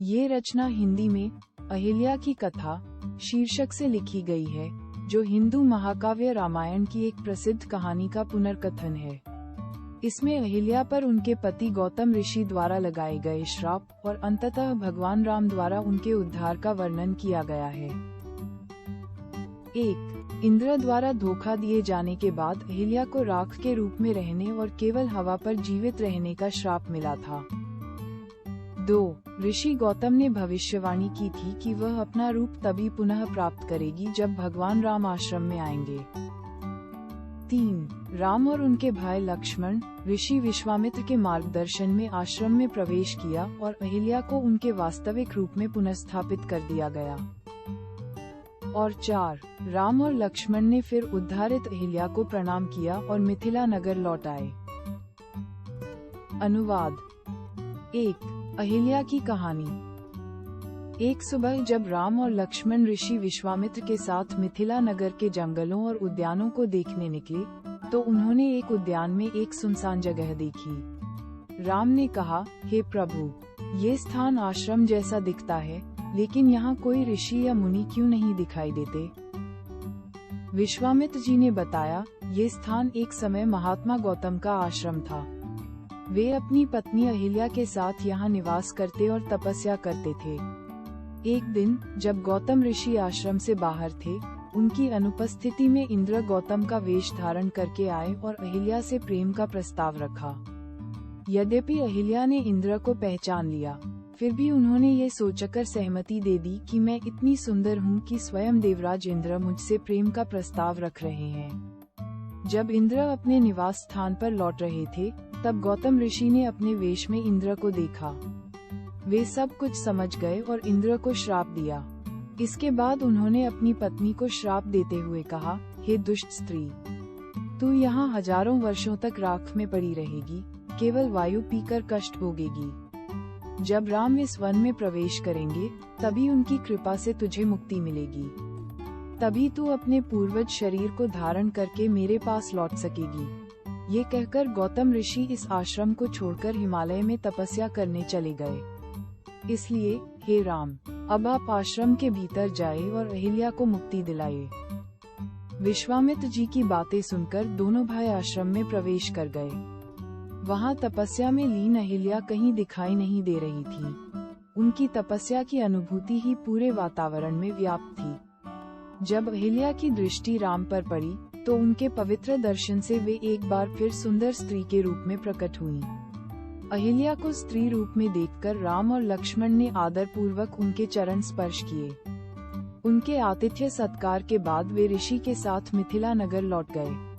ये रचना हिंदी में अहिल्या की कथा शीर्षक से लिखी गई है, जो हिंदू महाकाव्य रामायण की एक प्रसिद्ध कहानी का पुनर्कथन है। इसमें अहिल्या पर उनके पति गौतम ऋषि द्वारा लगाए गए श्राप और अंततः भगवान राम द्वारा उनके उद्धार का वर्णन किया गया है। 1. इंद्र द्वारा धोखा दिए जाने के बाद अहिल्या को राख के रूप में रहने और केवल हवा पर जीवित रहने का श्राप मिला था। 2. ऋषि गौतम ने भविष्यवाणी की थी कि वह अपना रूप तभी पुनः प्राप्त करेगी जब भगवान राम आश्रम में आएंगे। 3. राम और उनके भाई लक्ष्मण ऋषि विश्वामित्र के मार्गदर्शन में आश्रम में प्रवेश किया और अहिल्या को उनके वास्तविक रूप में पुनर्स्थापित कर दिया गया। और 4. राम और लक्ष्मण ने फिर उद्धारित अहिल्या को प्रणाम किया और मिथिला नगर लौट आए। अनुवाद। 1. अहिल्या की कहानी। एक सुबह जब राम और लक्ष्मण ऋषि विश्वामित्र के साथ मिथिला नगर के जंगलों और उद्यानों को देखने निकले, तो उन्होंने एक उद्यान में एक सुनसान जगह देखी। राम ने कहा, हे प्रभु, ये स्थान आश्रम जैसा दिखता है, लेकिन यहाँ कोई ऋषि या मुनि क्यों नहीं दिखाई देते? विश्वामित्र जी ने बताया, ये स्थान एक समय महात्मा गौतम का आश्रम था। वे अपनी पत्नी अहिल्या के साथ यहाँ निवास करते और तपस्या करते थे। एक दिन जब गौतम ऋषि आश्रम से बाहर थे, उनकी अनुपस्थिति में इंद्र गौतम का वेश धारण करके आए और अहिल्या से प्रेम का प्रस्ताव रखा। यद्यपि अहिल्या ने इंद्र को पहचान लिया, फिर भी उन्होंने ये सोचकर सहमति दे दी कि मैं इतनी सुंदर हूँ कि स्वयं देवराज इंद्र मुझसे प्रेम का प्रस्ताव रख रहे हैं। जब इंद्र अपने निवास स्थान पर लौट रहे थे, तब गौतम ऋषि ने अपने वेश में इंद्र को देखा। वे सब कुछ समझ गए और इंद्र को श्राप दिया। इसके बाद उन्होंने अपनी पत्नी को श्राप देते हुए कहा, हे दुष्ट स्त्री, तू यहाँ हजारों वर्षों तक राख में पड़ी रहेगी, केवल वायु पीकर कष्ट भोगेगी। जब राम इस वन में प्रवेश करेंगे, तभी उनकी कृपा से तुझे मुक्ति मिलेगी। तभी तू अपने पूर्वज शरीर को धारण करके मेरे पास लौट सकेगी। ये कहकर गौतम ऋषि इस आश्रम को छोड़कर हिमालय में तपस्या करने चले गए। इसलिए हे राम, अब आप आश्रम के भीतर जाए और अहिल्या को मुक्ति दिलाए। विश्वामित्र जी की बातें सुनकर दोनों भाई आश्रम में प्रवेश कर गए। वहाँ तपस्या में लीन अहिल्या कहीं दिखाई नहीं दे रही थी। उनकी तपस्या की अनुभूति ही पूरे वातावरण में व्याप्त थी। जब अहिल्या की दृष्टि राम पर पड़ी, तो उनके पवित्र दर्शन से वे एक बार फिर सुंदर स्त्री के रूप में प्रकट हुईं। अहिल्या को स्त्री रूप में देखकर राम और लक्ष्मण ने आदर पूर्वक उनके चरण स्पर्श किए। उनके आतिथ्य सत्कार के बाद वे ऋषि के साथ मिथिला नगर लौट गए।